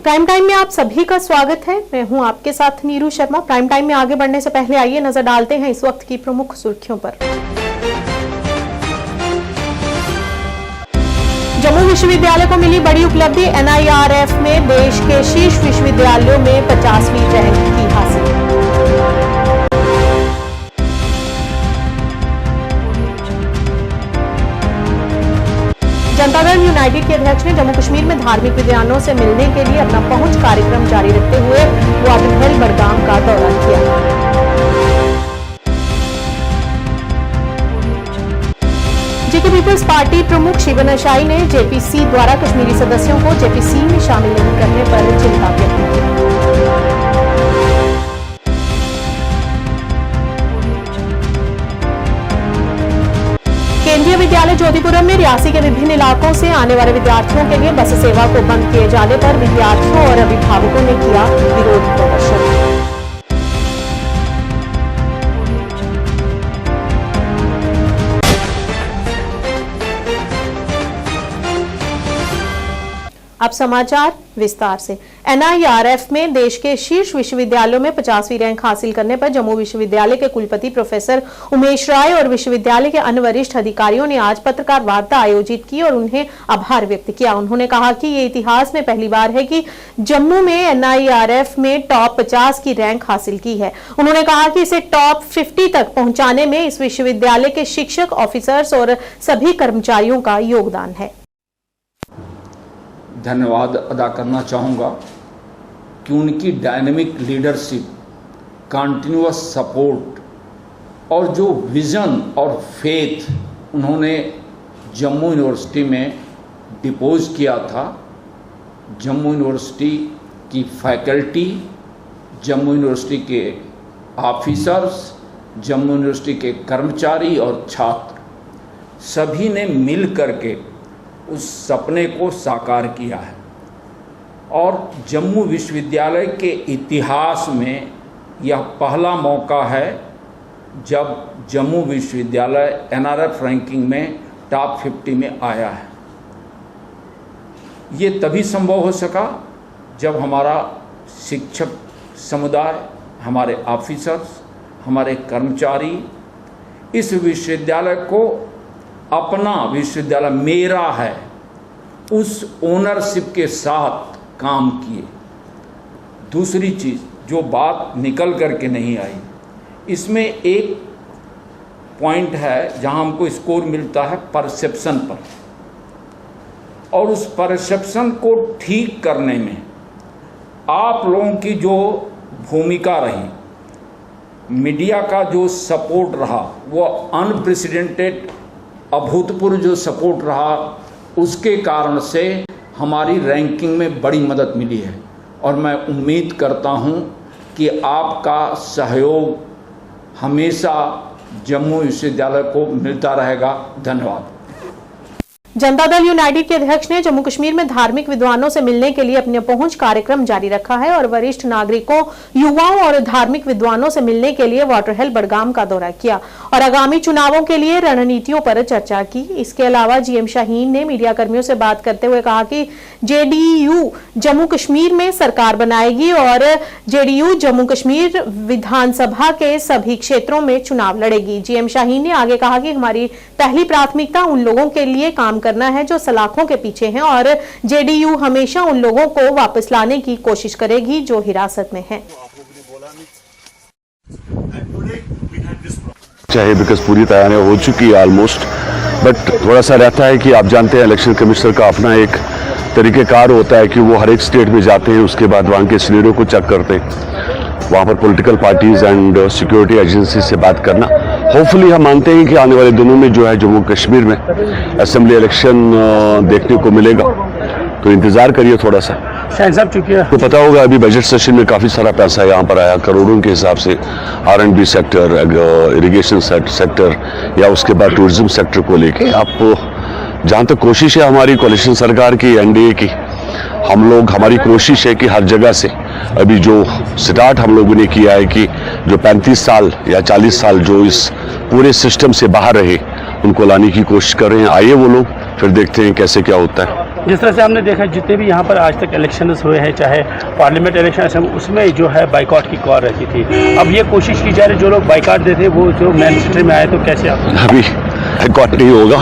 Prime time में आप सभी का स्वागत है। मैं हूं आपके साथ नीरू शर्मा। प्राइम टाइम में आगे बढ़ने से पहले आइए नजर डालते हैं इस वक्त की प्रमुख सुर्खियों पर। जम्मू विश्वविद्यालय को मिली बड़ी उपलब्धि। NIRF में देश के शीर्ष विश्वविद्यालयों में 50वीं रैंक की हासिल। जनता दल यूनाइटेड के अध्यक्ष ने जम्मू कश्मीर में धार्मिक विद्वानों से मिलने के लिए अपना पहुंच कार्यक्रम जारी रखते हुए वाटरफेल बडगाम का दौरा किया। जेके पीपल्स पार्टी प्रमुख शिवन अशाई ने JPC द्वारा कश्मीरी सदस्यों को JPC में शामिल नहीं करने पर चिंता व्यक्त की। केंद्रीय विद्यालय ज्योतिपुरम में रियासी के विभिन्न इलाकों से आने वाले विद्यार्थियों के लिए बस सेवा को बंद किए जाने पर विद्यार्थियों और अभिभावकों ने किया विरोध प्रदर्शन। अब समाचार विस्तार से। NIRF में देश के शीर्ष विश्वविद्यालयों में 50वीं रैंक हासिल करने पर जम्मू विश्वविद्यालय के कुलपति प्रोफेसर उमेश राय और विश्वविद्यालय के अन्य वरिष्ठ अधिकारियों ने आज पत्रकार वार्ता आयोजित की और उन्हें आभार व्यक्त किया। उन्होंने कहा कि ये इतिहास में पहली बार है कि जम्मू में NIRF में टॉप 50 की रैंक हासिल की है। उन्होंने कहा कि इसे टॉप 50 तक पहुंचाने में इस विश्वविद्यालय के शिक्षक, ऑफिसर्स और सभी कर्मचारियों का योगदान है। धन्यवाद अदा करना चाहूँगा कि उनकी डायनेमिक लीडरशिप, कंटिन्यूअस सपोर्ट और जो विज़न और फेथ उन्होंने जम्मू यूनिवर्सिटी में डिपोज किया था। जम्मू यूनिवर्सिटी की फैकल्टी, जम्मू यूनिवर्सिटी के ऑफिसर्स, जम्मू यूनिवर्सिटी के कर्मचारी और छात्र सभी ने मिल करके उस सपने को साकार किया है और जम्मू विश्वविद्यालय के इतिहास में यह पहला मौका है जब जम्मू विश्वविद्यालय NRF रैंकिंग में टॉप 50 में आया है। ये तभी संभव हो सका जब हमारा शिक्षक समुदाय, हमारे ऑफिसर्स, हमारे कर्मचारी इस विश्वविद्यालय को अपना विश्वविद्यालय मेरा है उस ओनरशिप के साथ काम किए। दूसरी चीज़ जो बात निकल करके नहीं आई, इसमें एक पॉइंट है जहां हमको स्कोर मिलता है परसेप्शन पर, और उस परसेप्शन को ठीक करने में आप लोगों की जो भूमिका रही, मीडिया का जो सपोर्ट रहा, वो अनप्रेसिडेंटेड अभूतपूर्व जो सपोर्ट रहा, उसके कारण से हमारी रैंकिंग में बड़ी मदद मिली है और मैं उम्मीद करता हूं कि आपका सहयोग हमेशा जम्मू विश्वविद्यालय को मिलता रहेगा। धन्यवाद। जनता दल यूनाइटेड के अध्यक्ष ने जम्मू कश्मीर में धार्मिक विद्वानों से मिलने के लिए अपने पहुंच कार्यक्रम जारी रखा है और वरिष्ठ नागरिकों, युवाओं और धार्मिक विद्वानों से मिलने के लिए वाटरफेल बडगाम का दौरा किया और आगामी चुनावों के लिए रणनीतियों पर चर्चा की। इसके अलावा GM शाहीन ने मीडिया कर्मियों से बात करते हुए कहा कि JDU जम्मू कश्मीर में सरकार बनाएगी और JDU जम्मू कश्मीर विधानसभा के सभी क्षेत्रों में चुनाव लड़ेगी। GM शाहीन ने आगे कहा कि हमारी पहली प्राथमिकता उन लोगों के लिए काम करना है जो सलाखों के पीछे हैं और JDU हमेशा उन लोगों को वापस लाने की कोशिश करेगी जो हिरासत में हैं। चाहे बिकॉज पूरी तैयारियां हो चुकी है ऑलमोस्ट, बट थोड़ा सा रहता है कि आप जानते हैं इलेक्शन कमिश्नर का अपना एक तरीक़ेकार होता है कि वो हर एक स्टेट में जाते हैं, उसके बाद वहाँ के सिनेरियो को चेक करते हैं, वहाँ पर political parties and security agency से बात करना। होपफुली हम मानते हैं कि आने वाले दिनों में जो है जम्मू कश्मीर में असेंबली इलेक्शन देखने को मिलेगा, तो इंतज़ार करिए थोड़ा सा। तो पता होगा अभी बजट सेशन में काफ़ी सारा पैसा यहाँ पर आया, करोड़ों के हिसाब से R&B सेक्टर, इरिगेशन सेक्टर या उसके बाद टूरिज्म सेक्टर को लेके। आप जहाँ तक कोशिश है हमारी कोalition सरकार की, NDA की, हमारी कोशिश है कि हर जगह से अभी जो स्टार्ट हम लोगों ने किया है कि जो 35 साल या 40 साल जो इस पूरे सिस्टम से बाहर रहे उनको लाने की कोशिश कर रहे हैं। आइए वो लोग, फिर देखते हैं कैसे क्या होता है। जिस तरह से हमने देखा जितने भी यहाँ पर आज तक इलेक्शंस हुए हैं, चाहे पार्लियामेंट इलेक्शन, उसमें जो है बाइकआउट की कॉल रहती थी। अब ये कोशिश की जा रही, जो लोग बाइकआउट देते वो जो मेन स्ट्रीम में आए, तो कैसे आप? अभी बाइकआउट नहीं होगा,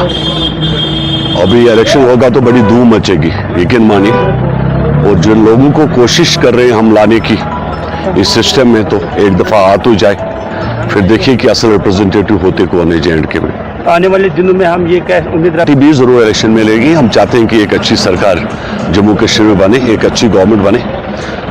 अभी इलेक्शन होगा तो बड़ी धूम मचेगी, यकीन मानिए। और जिन लोगों को कोशिश कर रहे हैं हम लाने की इस सिस्टम में, तो एक दफ़ा आ तो जाए, फिर देखिए कि असल रिप्रेजेंटेटिव होते कौन है JNK में। तो आने वाले दिनों में हम ये क्या उम्मीद रखते भी जरूर इलेक्शन में लेगी। हम चाहते हैं कि एक अच्छी सरकार जम्मू कश्मीर में बने, एक अच्छी गवर्नमेंट बने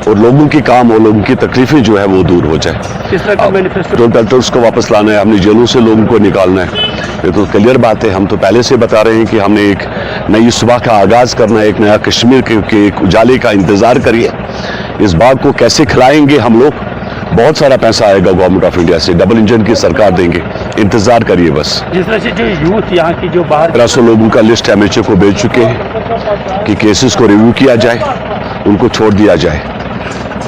और लोगों की काम और लोगों की तकलीफें जो है वो दूर हो जाए। किस तरह का मैनिफेस्टो? टोल टैक्स को वापस लाना है, हमने जेलों से लोगों को निकालना है, ये तो क्लियर बात है। हम तो पहले से बता रहे हैं कि हमने एक नई सुबह का आगाज करना है, एक नया कश्मीर के एक उजाले का इंतजार करिए। इस बात को कैसे खिलाएंगे हम लोग, बहुत सारा पैसा आएगा गवर्नमेंट ऑफ इंडिया से, डबल इंजन की सरकार देंगे, इंतजार करिए बस। जिस तरह से जो यूथ यहाँ की जो बाहर 1300 लोगों का लिस्ट MHA को भेज चुके हैं कि केसेस को रिव्यू किया जाए, उनको छोड़ दिया जाए।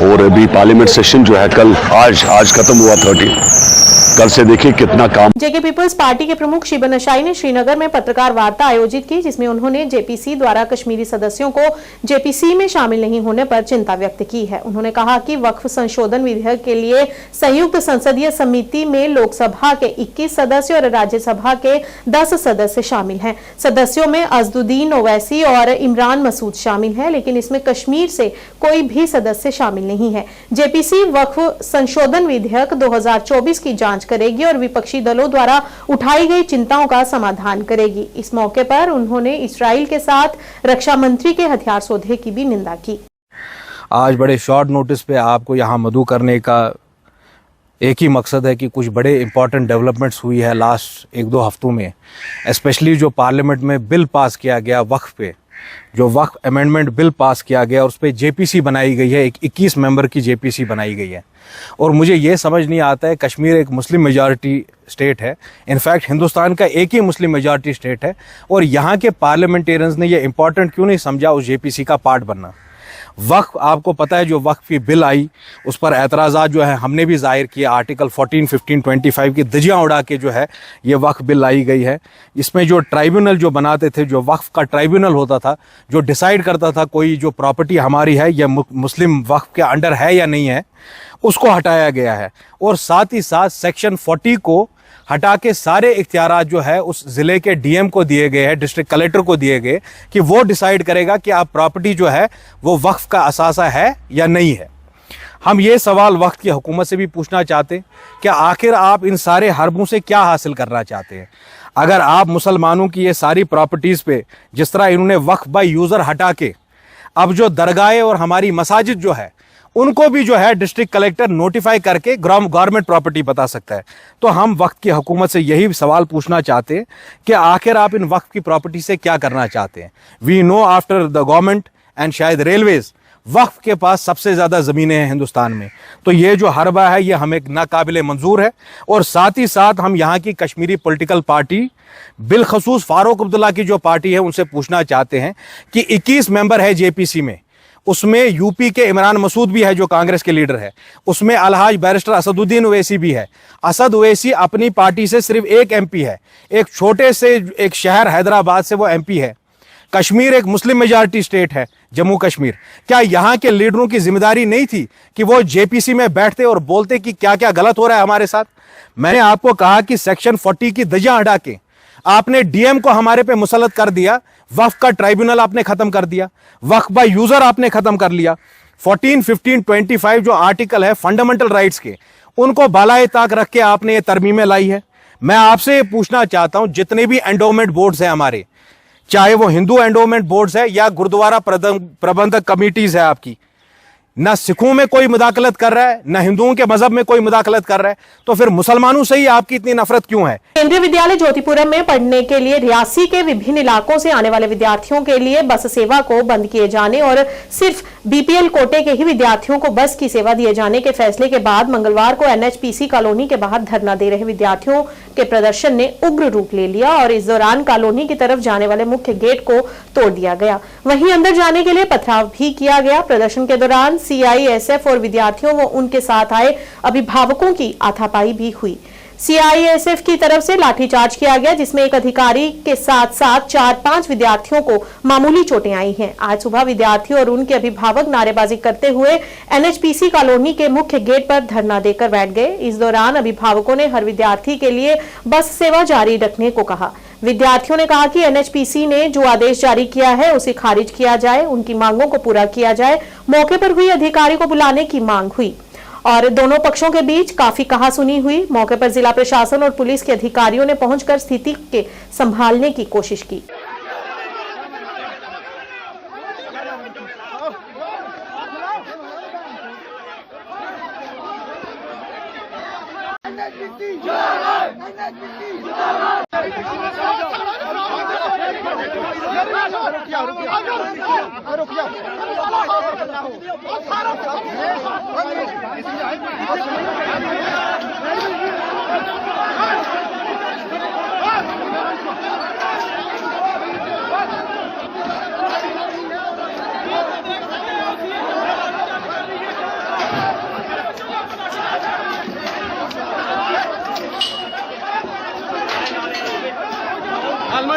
और अभी पार्लियामेंट सेशन जो है कल आज खत्म हुआ 30, कल से देखिए कितना काम। JK पीपल्स पार्टी के प्रमुख शिबन अशाई ने श्रीनगर में पत्रकार वार्ता आयोजित की, जिसमें उन्होंने JPC द्वारा कश्मीरी सदस्यों को JPC में शामिल नहीं होने पर चिंता व्यक्त की है। उन्होंने कहा कि वक्फ संशोधन विधेयक के लिए संयुक्त संसदीय समिति में लोकसभा के 21 सदस्य और राज्यसभा के 10 सदस्य शामिल हैं। सदस्यों में अजदुद्दीन ओवैसी और इमरान मसूद शामिल हैं, लेकिन इसमें कश्मीर से कोई भी सदस्य शामिल नहीं है। JPC वक्फ संशोधन विधेयक 2024 की जांच करेगी और विपक्षी दलों द्वारा उठाई गई चिंताओं का समाधान करेगी। इस मौके पर उन्होंने इस्राइल के साथ रक्षा मंत्री के हथियार सौदे की भी निंदा की। आज बड़े शॉर्ट नोटिस पे आपको यहाँ मदऊ करने का एक ही मकसद है कि कुछ बड़े इंपॉर्टेंट डेवलपमेंट्स हुई है लास्ट 1-2 हफ्तों में, स्पेशली जो पार्लियामेंट में बिल पास किया गया वक्फ पे, जो वक्फ अमेंडमेंट बिल पास किया गया, उस पर JPC बनाई गई है, एक 21 मेंबर की JPC बनाई गई है। और मुझे ये समझ नहीं आता है, कश्मीर एक मुस्लिम मेजॉरिटी स्टेट है, इनफैक्ट हिंदुस्तान का एक ही मुस्लिम मेजॉरिटी स्टेट है, और यहाँ के पार्लियामेंटेरियंस ने ये इंपॉर्टेंट क्यों नहीं समझा उस JPC का पार्ट बनना। वक्फ, आपको पता है जो वक्फ की बिल आई उस पर एतराज़ात जो है हमने भी जाहिर किया, आर्टिकल 14, 15, 25 की धज्जियाँ उड़ा के जो है ये वक्फ बिल लाई गई है। इसमें जो ट्राइब्यूनल जो बनाते थे, जो वक्फ का ट्राइब्यूनल होता था, जो डिसाइड करता था कोई जो प्रॉपर्टी हमारी है या मुस्लिम वक्फ के अंडर है या नहीं है, उसको हटाया गया है। और साथ ही साथ सेक्शन 40 को हटा के सारे इख्तियारात जो है उस ज़िले के DM को दिए गए हैं, डिस्ट्रिक्ट कलेक्टर को दिए गए, कि वो डिसाइड करेगा कि आप प्रॉपर्टी जो है वो वक्फ का असासा है या नहीं है। हम ये सवाल वक्त की हुकूमत से भी पूछना चाहते हैं कि आखिर आप इन सारे हरबों से क्या हासिल करना चाहते हैं। अगर आप मुसलमानों की ये सारी प्रॉपर्टीज़ पे जिस तरह इन्होंने वक्फ बाय यूज़र हटा के अब जो दरगाहें और हमारी मसाजिद जो है उनको भी जो है डिस्ट्रिक्ट कलेक्टर नोटिफाई करके गवर्नमेंट प्रॉपर्टी बता सकता है, तो हम वक्त की हुकूमत से यही सवाल पूछना चाहते हैं कि आखिर आप इन वक्त की प्रॉपर्टी से क्या करना चाहते हैं। We know after the government and शायद रेलवेज, वक्फ के पास सबसे ज़्यादा ज़मीनें हैं हिंदुस्तान में, तो ये जो हरबा है ये हमें नाकाबिले मंजूर है। और साथ ही साथ हम यहाँ की कश्मीरी पॉलिटिकल पार्टी, बिलखसूस फारूक अब्दुल्ला की जो पार्टी है, उनसे पूछना चाहते हैं कि 21 मेंबर है JPC में, उसमें यूपी के इमरान मसूद भी है जो कांग्रेस के लीडर है, उसमें अलहाज बैरिस्टर असदुद्दीन ओवैसी भी है। असद ओवैसी अपनी पार्टी से सिर्फ एक MP है, एक छोटे से एक शहर हैदराबाद से वो MP है। कश्मीर एक मुस्लिम मेजॉरिटी स्टेट है, जम्मू कश्मीर। क्या यहाँ के लीडरों की जिम्मेदारी नहीं थी कि वो JPC में बैठते और बोलते कि क्या क्या गलत हो रहा है हमारे साथ? मैंने आपको कहा कि सेक्शन 40 की धज्जियां हटा के आपने DM को हमारे पे मुसल्लत कर दिया, वक्फ का ट्राइब्यूनल आपने खत्म कर दिया, वक्फ बाय यूजर आपने खत्म कर लिया। 14, 15, 25 जो आर्टिकल है फंडामेंटल राइट्स के, उनको बालाए ताक रख के आपने ये तरमीमें लाई है। मैं आपसे पूछना चाहता हूं, जितने भी एंडोमेंट बोर्ड्स हैं हमारे, चाहे वो हिंदू एंडोमेंट बोर्ड्स है या गुरुद्वारा प्रबंधक कमिटीज है आपकी, ना सिखों में कोई मुदाखलत कर रहा है, ना हिंदुओं के मजहब में कोई मुदाखलत कर रहा है, तो फिर मुसलमानों से ही आपकी इतनी नफरत क्यों है? केंद्रीय विद्यालय ज्योतिपुरम में पढ़ने के लिए रियासी के विभिन्न इलाकों से आने वाले विद्यार्थियों के लिए बस सेवा को बंद किए जाने और सिर्फ BPL कोटे के ही विद्यार्थियों को बस की सेवा दिए जाने के फैसले के बाद मंगलवार को NHPC कॉलोनी के बाहर धरना दे रहे विद्यार्थियों के प्रदर्शन ने उग्र रूप ले लिया और इस दौरान कॉलोनी की तरफ जाने वाले मुख्य गेट को तोड़ दिया गया, वहीं अंदर जाने के लिए पथराव भी किया गया। प्रदर्शन के दौरान CISF और विद्यार्थियों व उनके साथ आए अभिभावकों की हाथापाई भी हुई। सीआईएसएफ की तरफ से लाठीचार्ज किया गया, जिसमें एक अधिकारी के साथ साथ 4-5 विद्यार्थियों को मामूली चोटें आई हैं। आज सुबह विद्यार्थियों और उनके अभिभावक नारेबाजी करते हुए एनएचपीसी कॉलोनी के मुख्य गेट पर धरना देकर बैठ गए। इस दौरान अभिभावकों ने हर विद्यार्थी के लिए बस सेवा जारी रखने को कहा। विद्यार्थियों ने कहा कि एनएचपीसी ने जो आदेश जारी किया है उसे खारिज किया जाए, उनकी मांगों को पूरा किया जाए। मौके पर हुई अधिकारी को बुलाने की मांग हुई और दोनों पक्षों के बीच काफी कहासुनी हुई। मौके पर जिला प्रशासन और पुलिस के अधिकारियों ने पहुंचकर स्थिति के संभालने की कोशिश की।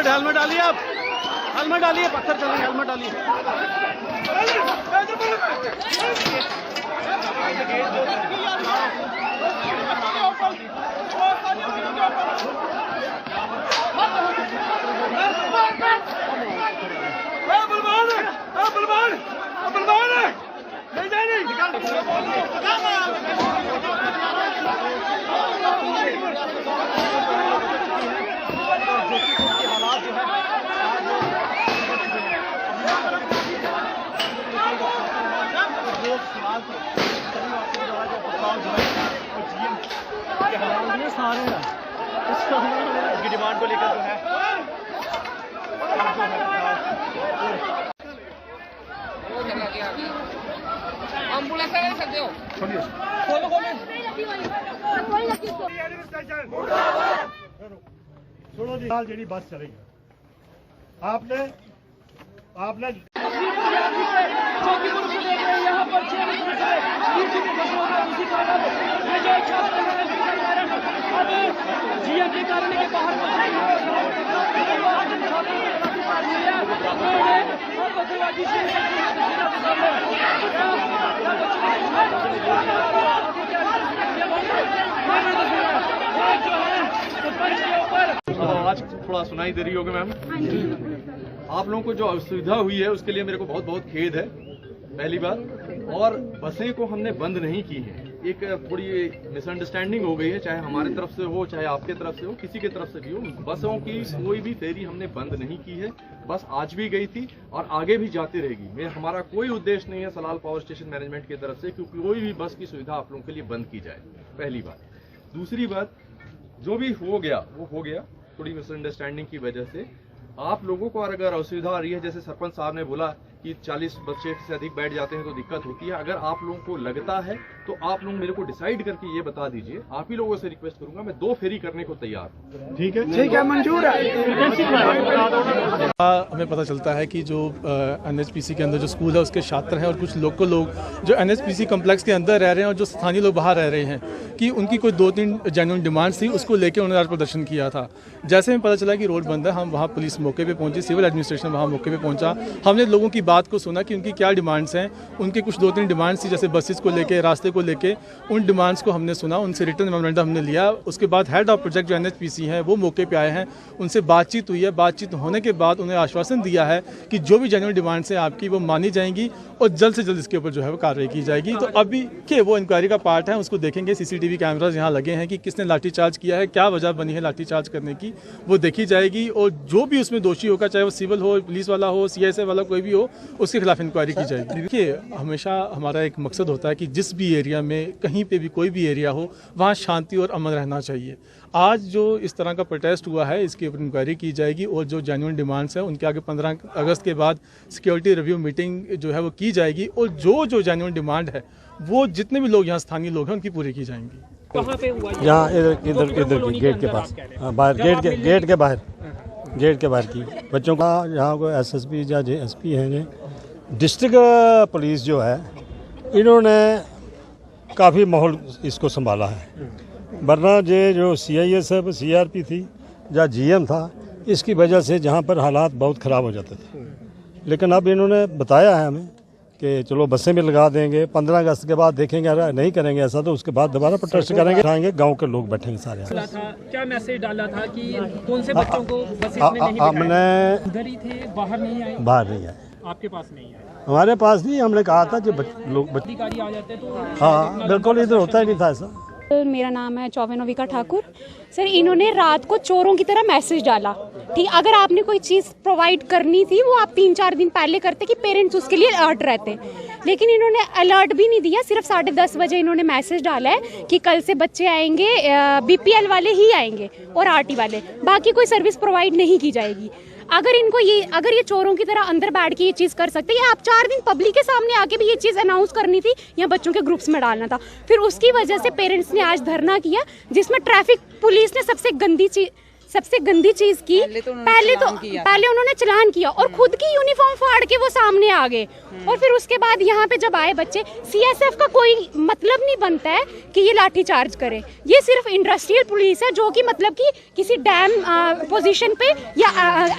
हेलमेट डालिए, आप हेलमेट डालिए, पत्थर चलेंगे, हेलमेट डालिए। सारे डिमांड को लेकर जो है एम्बुलेंस ले सकते हो, सुनो जी, जी बस चलेगी। आपने आज थोड़ा सुनाई दे रही होगी मैम। आप लोगों को जो असुविधा हुई है उसके लिए मेरे को बहुत बहुत खेद है, पहली बात। और बसें को हमने बंद नहीं की है, एक थोड़ी मिसअंडरस्टैंडिंग हो गई है, चाहे हमारे तरफ से हो चाहे आपके तरफ से हो, किसी के तरफ से भी हो। बसों की कोई भी फेरी हमने बंद नहीं की है, बस आज भी गई थी और आगे भी जाती रहेगी। हमारा कोई उद्देश्य नहीं है सलाल पावर स्टेशन मैनेजमेंट की तरफ से क्योंकि कोई भी बस की सुविधा आप लोगों के लिए बंद की जाए, पहली बात। दूसरी बात, जो भी हो गया वो हो गया, थोड़ी मिसअंडरस्टैंडिंग की वजह से आप लोगों को अगर असुविधा आ रही है, जैसे सरपंच साहब ने बोला कि 40 बच्चे से अधिक बैठ जाते हैं तो दिक्कत होती है, अगर आप लोगों को लगता है तो आप लोग मेरे को डिसाइड करके ये बता दीजिए। आप ही लोगों से रिक्वेस्ट करूंगा, मैं 2 फेरी करने को तैयार हूँ। ठीक है, मंजूर है। हमें पता चलता है कि जो एनएचपीसी के अंदर जो स्कूल है उसके छात्र हैं और कुछ लोकल लोग जो एनएचपीसी कम्प्लेक्स के अंदर रह रहे हैं और जो स्थानीय लोग बाहर रह रहे हैं कि उनकी कोई 2-3 जेन्युइन डिमांड्स थी, उसको लेकर उन्होंने आज प्रदर्शन किया था। जैसे हमें पता चला कि रोड बंद है, हम वहाँ पुलिस मौके पे पहुंची, सिविल एडमिनिस्ट्रेशन वहाँ मौके पे पहुंचा। हमने लोगों की बात को सुना कि उनकी क्या डिमांड्स हैं। उनके कुछ 2-3 डिमांड्स थी, जैसे बसेस को लेके, रास्ते को लेके। उन डिमांड्स को हमने सुना, उनसे रिटर्न मेमोरेंडम हमने लिया। उसके बाद हेड ऑफ प्रोजेक्ट जो एनएचपीसी है वो मौके पे आए हैं, उनसे बातचीत हुई है। बातचीत होने के बाद उन्हें आश्वासन दिया है कि जो भी जेन्युइन डिमांड्स हैं आपकी वो मानी जाएंगी और जल्द से जल्द इसके ऊपर जो है वो कार्रवाई की जाएगी। तो अभी के वो इंक्वायरी का पार्ट है, उसको देखेंगे। सीसीटीवी कैमराज यहाँ लगे हैं कि किसने लाठीचार्ज किया है, क्या वजह बनी है लाठीचार्ज करने की, वो देखी जाएगी। और जो भी उसमें दोषी होगा, चाहे वो सिविल हो, पुलिस वाला हो, सीएसएफ वाला कोई भी हो, उसके खिलाफ इंक्वायरी की जाएगी। देखिए, हमेशा हमारा एक मकसद होता है कि जिस भी एरिया में, कहीं पे भी कोई भी एरिया हो, वहाँ शांति और अमन रहना चाहिए। आज जो इस तरह का प्रोटेस्ट हुआ है इसके ऊपर इंक्वायरी की जाएगी और जो जेन्युइन डिमांड्स हैं उनके आगे 15 अगस्त के बाद सिक्योरिटी रिव्यू मीटिंग जो है वो की जाएगी और जो जेन्युइन डिमांड है वो जितने भी लोग यहाँ स्थानीय लोग हैं उनकी पूरी की जाएंगी। यहाँ इधर गेट के पास, बाहर गेट के बाहर की बच्चों का, यहाँ को एसएसपी या एसपी हैं, डिस्ट्रिक्ट पुलिस जो है, इन्होंने काफ़ी माहौल इसको संभाला है। वरना ये जो CISF CRP थी या GM था, इसकी वजह से जहाँ पर हालात बहुत ख़राब हो जाते थे। लेकिन अब इन्होंने बताया है हमें कि चलो बसें भी लगा देंगे, 15 अगस्त के बाद देखेंगे, अगर नहीं करेंगे ऐसा तो उसके बाद दोबारा प्रोटेस्ट करेंगे, आएंगे गांव के लोग बैठेंगे सारे। क्या मैसेज डाला था कि कौन से बच्चों को बसेस में नहीं हमने उधर ही थे, बाहर नहीं आए? बाहर नहीं आए, आपके पास नहीं आए? हमारे पास नहीं, हमने कहा था कि लोग अधिकारी आ जाते तो हाँ बिल्कुल, इधर होता ही नहीं था ऐसा। मेरा नाम है चौवेनोविका ठाकुर। सर, इन्होंने रात को चोरों की तरह मैसेज डाला, ठीक, अगर आपने कोई चीज़ प्रोवाइड करनी थी वो आप 3-4 दिन पहले करते कि पेरेंट्स उसके लिए अलर्ट रहते, लेकिन इन्होंने अलर्ट भी नहीं दिया। सिर्फ 10:30 बजे इन्होंने मैसेज डाला है कि कल से बच्चे आएंगे, BPL वाले ही आएंगे और RT वाले, बाकी कोई सर्विस प्रोवाइड नहीं की जाएगी। अगर ये चोरों की तरह अंदर बैठ के ये चीज़ कर सकते हैं, या आप 4 दिन पब्लिक के सामने आके भी ये चीज़ अनाउंस करनी थी या बच्चों के ग्रुप्स में डालना था। फिर उसकी वजह से पेरेंट्स ने आज धरना किया, जिसमें ट्रैफिक पुलिस ने सबसे गंदी चीज की। पहले उन्होंने चलान किया और खुद की यूनिफॉर्म फाड़ के वो सामने आ गए। और फिर उसके बाद यहाँ पे जब आए बच्चे, CSF का कोई मतलब नहीं बनता है कि ये लाठी चार्ज करे। ये सिर्फ इंडस्ट्रियल पुलिस है जो कि मतलब कि किसी डैम पोजीशन पे या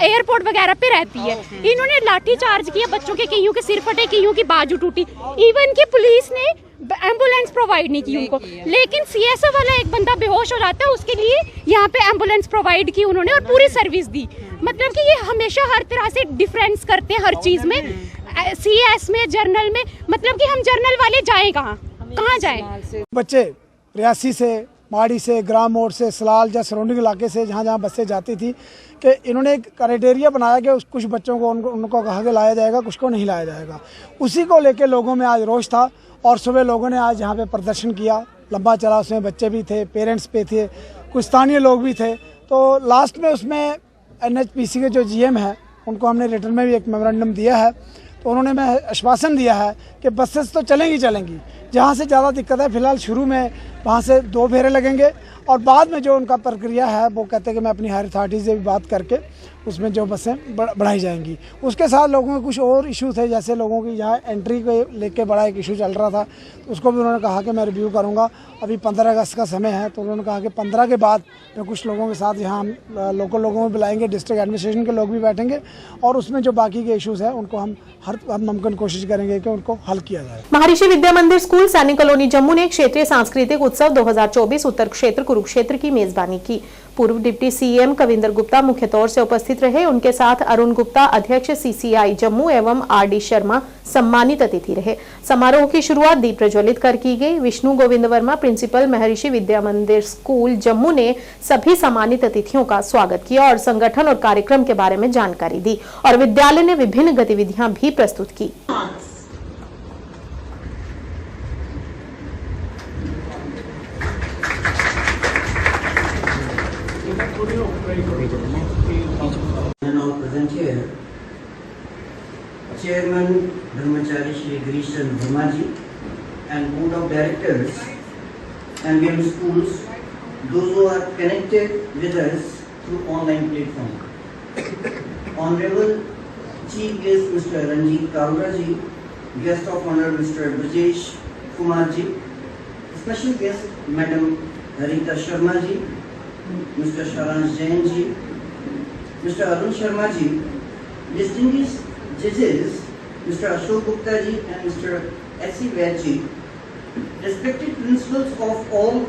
एयरपोर्ट वगैरह पे रहती है। इन्होंने लाठी चार्ज किया, बच्चों के कईयों के सिर फटे, कईयों की बाजू टूटी। इवन की पुलिस ने एम्बुलेंस प्रोवाइड नहीं की उनको, लेकिन CSF वाला एक बंदा बेहोश हो जाता है, उसके लिए यहाँ पे एम्बुलेंस प्रोवाइड की उन्होंने और पूरी सर्विस दी। मतलब कि ये हमेशा हर तरह से डिफरेंस करते हैं हर चीज़ में, CS में, जर्नल में। मतलब कि हम जर्नल वाले जाएं कहाँ जाएं? बच्चे रियासी से, माड़ी से, ग्राम मोड़ से, सलाल या सराउंडिंग इलाके से जहाँ बसें जाती थी, कि इन्होंने एक क्राइटेरिया बनाया कि कुछ बच्चों को उनको कहा के लाया जाएगा, कुछ को नहीं लाया जाएगा। उसी को लेकर लोगों में आज रोष था और सुबह लोगों ने आज यहाँ पे प्रदर्शन किया, लंबा चला। उसमें बच्चे भी थे, पेरेंट्स पे थे, कुछ स्थानीय लोग भी थे। तो लास्ट में उसमें NHPC के जो GM है उनको हमने रिटर्न में भी एक मेमोरेंडम दिया है। तो उन्होंने मैं आश्वासन दिया है कि बसेस तो चलेंगी, जहाँ से ज़्यादा दिक्कत है फिलहाल शुरू में वहाँ से 2 फेरे लगेंगे और बाद में जो उनका प्रक्रिया है वो कहते हैं कि मैं अपनी हायर अथॉरिटी से भी बात करके उसमें जो बसें बढ़ाई जाएंगी। उसके साथ लोगों के कुछ और इशू थे, जैसे लोगों की यहाँ एंट्री को लेके बड़ा एक इशू चल रहा था, तो उसको भी उन्होंने कहा कि मैं रिव्यू करूँगा। अभी 15 अगस्त का समय है, तो उन्होंने कहा कि 15 के बाद मैं कुछ लोगों के साथ यहाँ हम लोकल लोगों को बुलाएंगे, डिस्ट्रिक्ट एडमिनिस्ट्रेशन के लोग भी बैठेंगे और उसमें जो बाकी के इशूज़ हैं उनको हम हर मुमकिन कोशिश करेंगे कि उनको हल किया जाए। महर्षि विद्या मंदिर स्कूल सैनिक कॉलोनी जम्मू ने क्षेत्रीय सांस्कृतिक उत्सव 2024 उत्तर क्षेत्र कुरुक्षेत्र की मेजबानी की। पूर्व डिप्टी CM कविंदर गुप्ता मुख्य तौर से उपस्थित रहे। उनके साथ अरुण गुप्ता अध्यक्ष CCI जम्मू एवं RD शर्मा सम्मानित अतिथि रहे। समारोह की शुरुआत दीप प्रज्वलित कर की गई। विष्णु गोविंद वर्मा प्रिंसिपल महर्षि विद्या मंदिर स्कूल जम्मू ने सभी सम्मानित अतिथियों का स्वागत किया और संगठन और कार्यक्रम के बारे में जानकारी दी और विद्यालय ने विभिन्न गतिविधियां भी प्रस्तुत की। Chairman Brahmachari Shri Girish Chandra Verma ji and Board of Directors and MVM schools, those who are connected with us through online platform. Honorable Chief Guest Mr. Ranjit Kalra ji, Guest of Honor Mr. Brajesh Kumar ji, Special Guest Madam Harita Sharma ji, Mr. Sharansh Jain ji, Mr. Arun Sharma ji, distinguished judges Mr. Ashok Gupta ji and Mr. S.C. Vaid ji, respected principals of all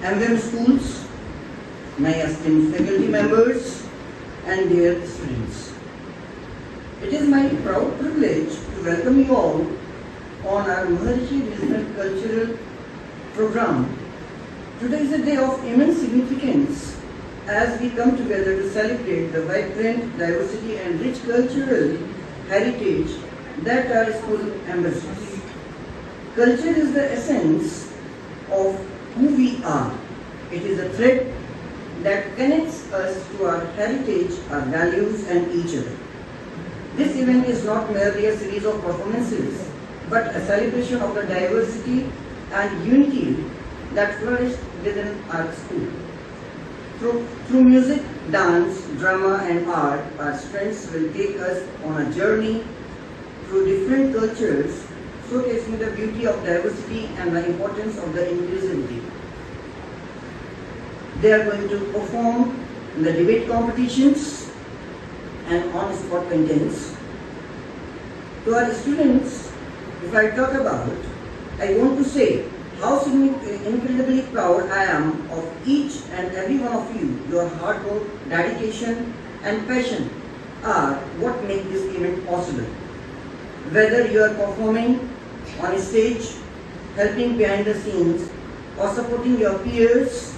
MVM schools, my esteemed faculty members and dear students. It is my proud privilege to welcome you all on our Maharishi Regional Cultural Program. Today is a day of immense significance as we come together to celebrate the vibrant diversity and rich cultural heritage that our school embraces. Culture is the essence of who we are. It is a thread that connects us to our heritage, our values and each other. This event is not merely a series of performances, but a celebration of the diversity and unity that flourished within our school. Through music, dance, drama and art, our students will take us on a journey through different cultures, showcasing the beauty of diversity and the importance of the inclusivity. they are going to perform in the debate competitions and on-spot contents. To our students, if I talk about, I want to say how incredibly proud I am of each and every one of you. Your hard work, dedication and passion are what make this event possible. Whether you are performing on a stage, helping behind the scenes or supporting your peers,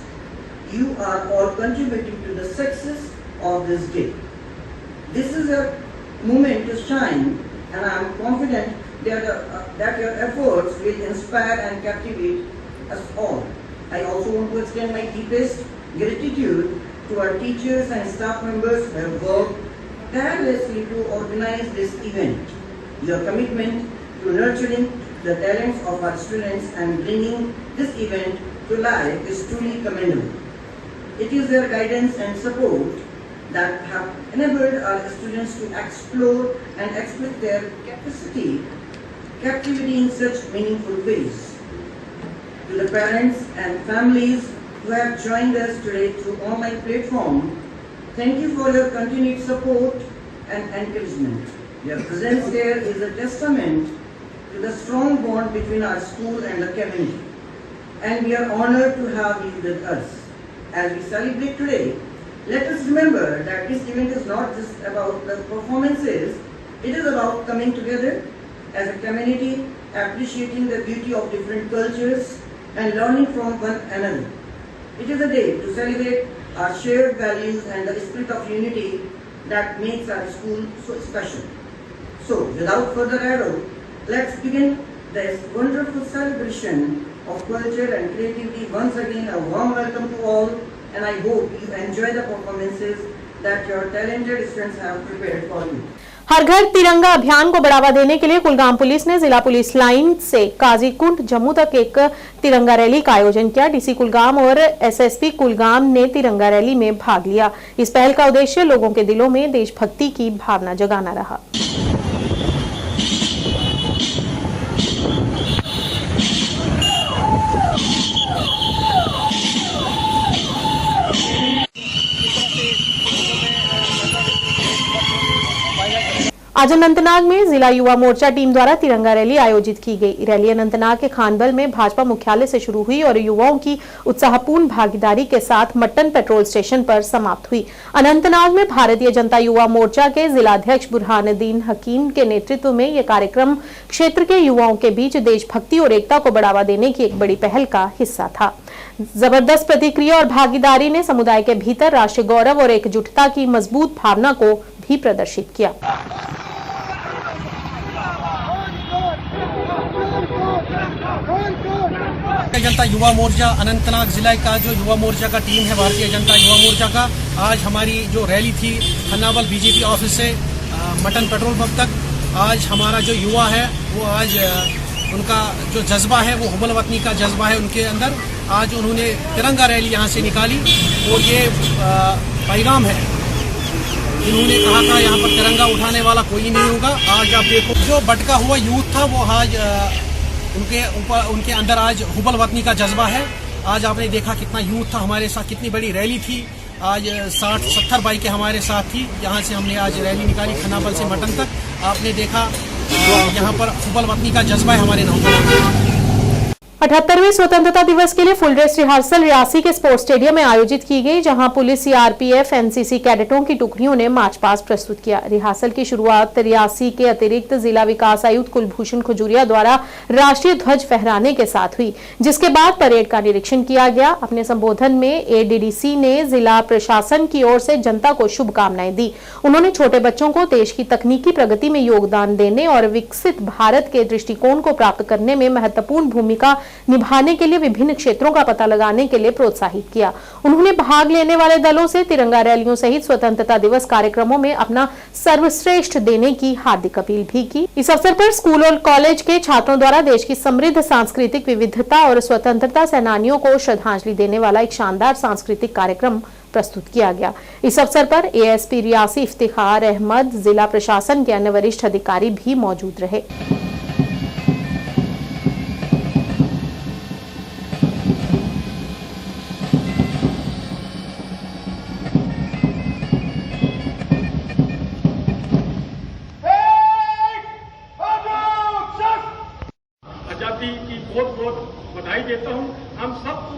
you are all contributing to the success of this day. This is a moment to shine, and I am confident that your efforts will inspire and captivate us all. I also want to extend my deepest gratitude to our teachers and staff members who have worked tirelessly to organize this event. Your commitment to nurturing the talents of our students and bringing this event to life is truly commendable. It is their guidance and support that have enabled our students to explore and express their captivity in such meaningful ways. To the parents and families who have joined us today through online platform, thank you for your continued support and encouragement. Your presence here is a testament to the strong bond between our school and the community, and we are honored to have you with us. As we celebrate today, let us remember that this event is not just about the performances, it is about coming together as a community, appreciating the beauty of different cultures and learning from one another. It is a day to celebrate our shared values and the spirit of unity that makes our school so special. So, without further ado, let's begin this wonderful celebration of culture and creativity. Once again, a warm welcome to all, and I hope you enjoy the performances that your talented students have prepared for you. हर घर तिरंगा अभियान को बढ़ावा देने के लिए Kulgam police ने जिला पुलिस लाइन से काजीकुंड जम्मू तक एक तिरंगा रैली का आयोजन किया। डीसी कुलगाम और एसएसपी कुलगाम ने तिरंगा रैली में भाग लिया। इस पहल का उद्देश्य लोगों के दिलों में देशभक्ति की भावना जगाना रहा। आज अनंतनाग में जिला युवा मोर्चा टीम द्वारा तिरंगा रैली आयोजित की गई। रैली अनंतनाग के खानबल में भाजपा मुख्यालय से शुरू हुई और युवाओं की उत्साहपूर्ण भागीदारी के साथ मट्टन पेट्रोल स्टेशन पर समाप्त हुई। अनंतनाग में भारतीय जनता युवा मोर्चा के जिलाध्यक्ष बुरहानुद्दीन हकीम के नेतृत्व में यह कार्यक्रम क्षेत्र के युवाओं के बीच देशभक्ति और एकता को बढ़ावा देने की एक बड़ी पहल का हिस्सा था। जबरदस्त प्रतिक्रिया और भागीदारी ने समुदाय के भीतर राष्ट्रीय गौरव और एकजुटता की मजबूत भावना को भी प्रदर्शित किया। जनता युवा मोर्चा अनंतनाग जिला का जो युवा मोर्चा का टीम है भारतीय जनता युवा मोर्चा का, आज हमारी जो रैली थी खन्नावल बीजेपी ऑफिस से मटन पेट्रोल पंप तक, आज हमारा जो युवा है वो आज उनका जो जज्बा है वो हुब्बल वतनी का जज्बा है उनके अंदर। आज उन्होंने तिरंगा रैली यहाँ से निकाली और ये पैगाम है, इन्होंने कहा था यहाँ पर तिरंगा उठाने वाला कोई नहीं होगा। आज आप देखो जो भटका हुआ यूथ था वो आज उनके अंदर आज हुब्बल वतनी का जज्बा है। आज आपने देखा कितना यूथ था हमारे साथ, कितनी बड़ी रैली थी। आज 60-70 बाइकें हमारे साथ थी। यहाँ से हमने आज रैली निकाली खन्नाबल से मटन तक। आपने देखा यहाँ पर हुब्बल वतनी का जज्बा है हमारे नौजवानों। 78वें स्वतंत्रता दिवस के लिए फुल ड्रेस रिहर्सल रियासी के स्पोर्ट्स स्टेडियम में आयोजित की गई, जहां पुलिस, सीआरपीएफ, एनसीसी कैडेटों की टुकड़ियों ने मार्च पास्ट प्रस्तुत किया। रिहर्सल की शुरुआत रियासी के अतिरिक्त जिला विकास आयुक्त कुलभूषण खजूरिया द्वारा राष्ट्रीय ध्वज फहराने के साथ हुई, जिसके बाद परेड का निरीक्षण किया गया। अपने संबोधन में एडीडीसी ने जिला प्रशासन की ओर से जनता को शुभकामनाएं दी। उन्होंने छोटे बच्चों को देश की तकनीकी प्रगति में योगदान देने और विकसित भारत के दृष्टिकोण को प्राप्त करने में महत्वपूर्ण भूमिका निभाने के लिए विभिन्न क्षेत्रों का पता लगाने के लिए प्रोत्साहित किया। उन्होंने भाग लेने वाले दलों से तिरंगा रैलियों सहित स्वतंत्रता दिवस कार्यक्रमों में अपना सर्वश्रेष्ठ देने की हार्दिक अपील भी की। इस अवसर पर स्कूल और कॉलेज के छात्रों द्वारा देश की समृद्ध सांस्कृतिक विविधता और स्वतंत्रता सेनानियों को श्रद्धांजलि देने वाला एक शानदार सांस्कृतिक कार्यक्रम प्रस्तुत किया गया। इस अवसर पर एएसपी रियासी इफ्तिखार अहमद, जिला प्रशासन के अन्य वरिष्ठ अधिकारी भी मौजूद रहे। बधाई देता हूं। हम सबको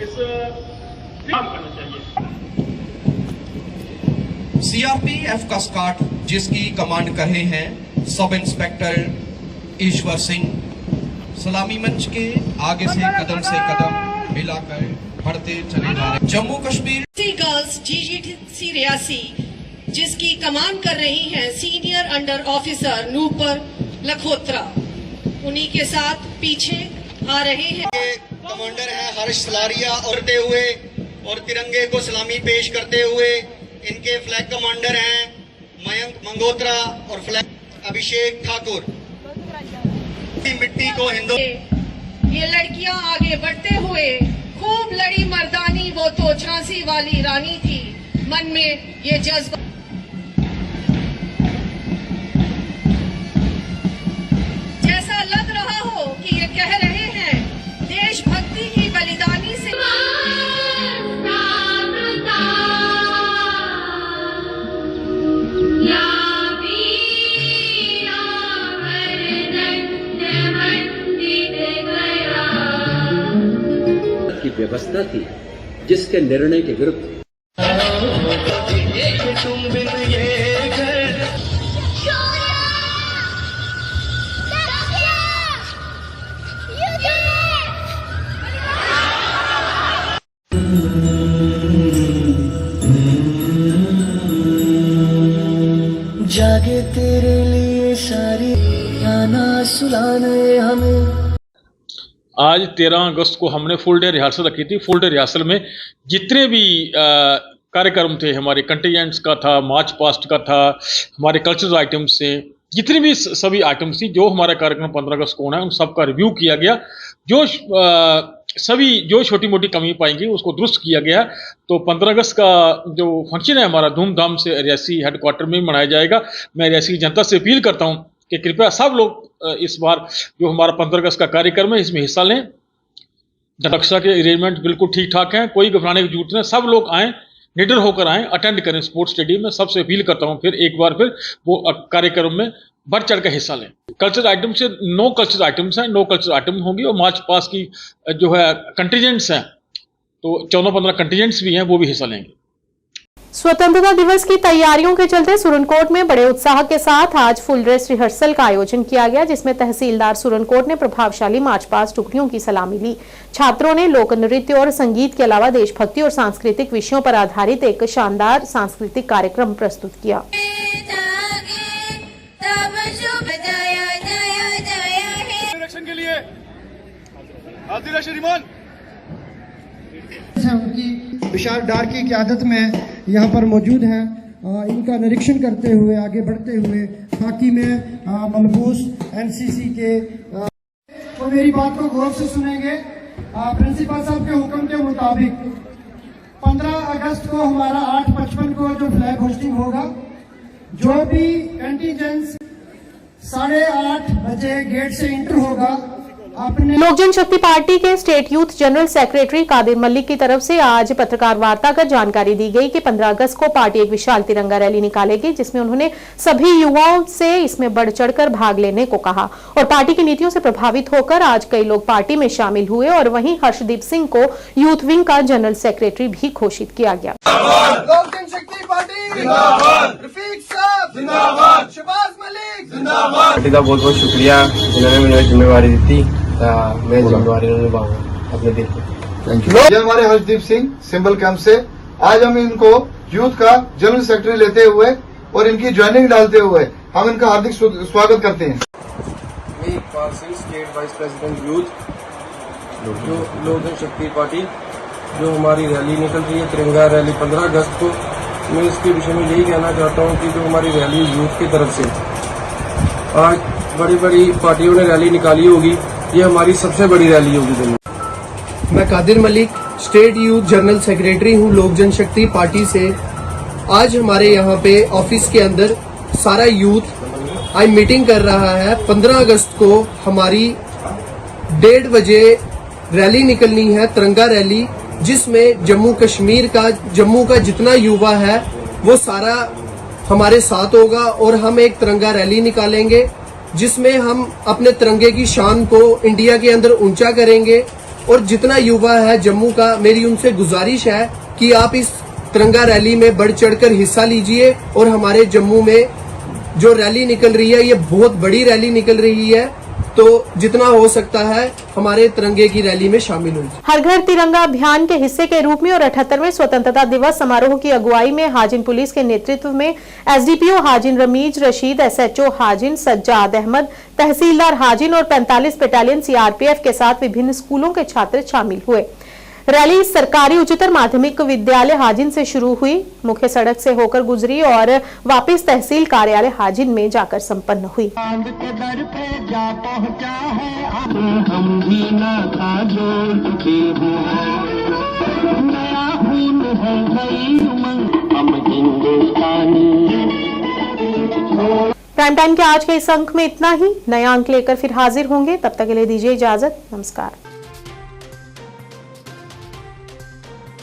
इस काम करना चाहिए। सीआरपीएफ का स्क्वाड जिसकी कमांड कर रहे हैं सब इंस्पेक्टर ईश्वर सिंह, सलामी मंच के आगे से कदम मिलाकर बढ़ते चले जा रहे। जम्मू कश्मीर गर्ल्स GGTC रियासी जिसकी कमान कर रही हैं senior under officer Nupur Lakhotra, उन्हीं के साथ पीछे आ रहे हैं कमांडर है हर्ष सलारिया उड़ते हुए और तिरंगे को सलामी पेश करते हुए। इनके फ्लैग कमांडर हैं मयंक मंगोत्रा और फ्लैग अभिषेक ठाकुर। मिट्टी को हिंदू ये लड़कियां आगे बढ़ते हुए खूब लड़ी मर्दानी, वो तो झांसी वाली रानी थी, मन में ये जज्बा जैसा लग रहा हो कि ये कह रहे हैं देशभक्ति की बलिदानी से की व्यवस्था थी जिसके निर्णय के विरुद्ध जागे तेरे लिए सारी गाना सुनाने हमें। आज 13 अगस्त को हमने फुल डे रिहर्सल रखी थी। फुल डे रिहर्सल में जितने भी कार्यक्रम थे, हमारे कंटिजेंट्स का था, मार्च पास्ट का था, हमारे कल्चरल आइटम्स थे, जितनी भी सभी आइटम्स थी जो हमारा कार्यक्रम 15 अगस्त को होना है, उन सब का रिव्यू किया गया। सभी जो छोटी मोटी कमी पाएंगी उसको दुरुस्त किया गया। तो 15 अगस्त का जो फंक्शन है हमारा धूमधाम से रियासी हेडक्वार्टर में मनाया जाएगा। मैं रियासी की जनता से अपील करता हूँ कि कृपया सब लोग इस बार जो हमारा 15 अगस्त का कार्यक्रम है इसमें हिस्सा लें। सुरक्षा के अरेंजमेंट बिल्कुल ठीक ठाक हैं, कोई घबराने की जरूरत नहीं, सब लोग आएँ, निडर होकर आएँ, अटेंड करें स्पोर्ट्स स्टेडियम में। सबसे अपील करता हूँ फिर एक बार फिर वो कार्यक्रम में बढ़ चढ़ कर हिस्सा लें। कल्चरल आइटम से 9 कल्चरल आइटम्स हैं, 9 कल्चरल आइटम होंगी और मार्च पास की जो है कंटिजेंट्स हैं, तो 14-15 कंटिजेंट्स भी हैं, वो भी हिस्सा लेंगे। स्वतंत्रता दिवस की तैयारियों के चलते सुरनकोट में बड़े उत्साह के साथ आज फुल ड्रेस रिहर्सल का आयोजन किया गया, जिसमें तहसीलदार सुरनकोट ने प्रभावशाली मार्च पास्ट टुकड़ियों की सलामी ली। छात्रों ने लोक नृत्य और संगीत के अलावा देशभक्ति और सांस्कृतिक विषयों पर आधारित एक शानदार सांस्कृतिक कार्यक्रम प्रस्तुत किया। के लिए हाजिर श्रीमान उनकी विशाल डार की क़यादत में यहाँ पर मौजूद हैं। इनका निरीक्षण करते हुए आगे बढ़ते हुए खाकी में मलबूस NCC के तो मेरी बात को गौर से सुनेंगे। प्रिंसिपल साहब के हुक्म के मुताबिक 15 अगस्त को हमारा 8:55 को जो फ्लैग होस्टिंग होगा, जो भी कंटीजेंट्स 8:30 बजे गेट से इंटर होगा। लोक जनशक्ति पार्टी के state youth general secretary Qadir Malik की तरफ से आज पत्रकार वार्ता कर जानकारी दी गई कि 15 अगस्त को पार्टी एक विशाल तिरंगा रैली निकालेगी, जिसमें उन्होंने सभी युवाओं से इसमें बढ़ चढ़कर भाग लेने को कहा और पार्टी की नीतियों से प्रभावित होकर आज कई लोग पार्टी में शामिल हुए और वहीं हर्षदीप सिंह को यूथ विंग का जनरल सेक्रेटरी भी घोषित किया गया। लोक जनशक्ति पार्टी जिंदाबाद, रफीक साहब जिंदाबाद, शहबाज मलिक जिंदाबाद। पार्टी का बहुत बहुत शुक्रिया, उन्होंने मुझे जिम्मेवारी दी थी, मैं जिम्मेवारी निभाऊंगा अपने दिल को। Thank you. ये हमारे हर्षदीप सिंह सिंबल कैंप से आज हम इनको यूथ का जनरल सेक्रेटरी लेते हुए और इनकी ज्वाइनिंग डालते हुए हम इनका हार्दिक स्वागत करते हैं। मैं Iqbal Singh, state wise president youth जो लोक जनशक्ति पार्टी, जो हमारी रैली निकल रही है तिरंगा रैली 15 अगस्त को, मैं इसके विषय में यही कहना चाहता हूँ कि जो हमारी रैली यूथ की तरफ से आज बड़ी बड़ी पार्टियों ने रैली निकाली होगी, ये हमारी सबसे बड़ी रैली होगी दिल्ली। मैं Qadir Malik, state youth general secretary हूँ लोक जनशक्ति पार्टी से। आज हमारे यहाँ पे ऑफिस के अंदर सारा यूथ आज मीटिंग कर रहा है। 15 अगस्त को हमारी 1:30 बजे रैली निकलनी है, तिरंगा रैली, जिसमें जम्मू का जितना युवा है वो सारा हमारे साथ होगा और हम एक तिरंगा रैली निकालेंगे जिसमें हम अपने तिरंगे की शान को इंडिया के अंदर ऊंचा करेंगे। और जितना युवा है जम्मू का, मेरी उनसे गुजारिश है कि आप इस तिरंगा रैली में बढ़ चढ़कर हिस्सा लीजिए। और हमारे जम्मू में जो रैली निकल रही है, ये बहुत बड़ी रैली निकल रही है, तो जितना हो सकता है हमारे तिरंगे की रैली में शामिल होइए। हर घर तिरंगा अभियान के हिस्से के रूप में और 78वें स्वतंत्रता दिवस समारोह की अगुवाई में हाजिन पुलिस के नेतृत्व में एसडीपीओ हाजिन रमीज रशीद, एसएचओ हाजिन सज्जाद अहमद, तहसीलदार हाजिन और 45 बटालियन सीआरपीएफ के साथ विभिन्न स्कूलों के छात्र शामिल हुए। रैली सरकारी उच्चतर माध्यमिक विद्यालय हाजिन से शुरू हुई, मुख्य सड़क से होकर गुजरी और वापस तहसील कार्यालय हाजिन में जाकर संपन्न हुई। प्राइम टाइम के आज के इस अंक में इतना ही। नया अंक लेकर फिर हाजिर होंगे, तब तक के लिए दीजिए इजाजत। नमस्कार।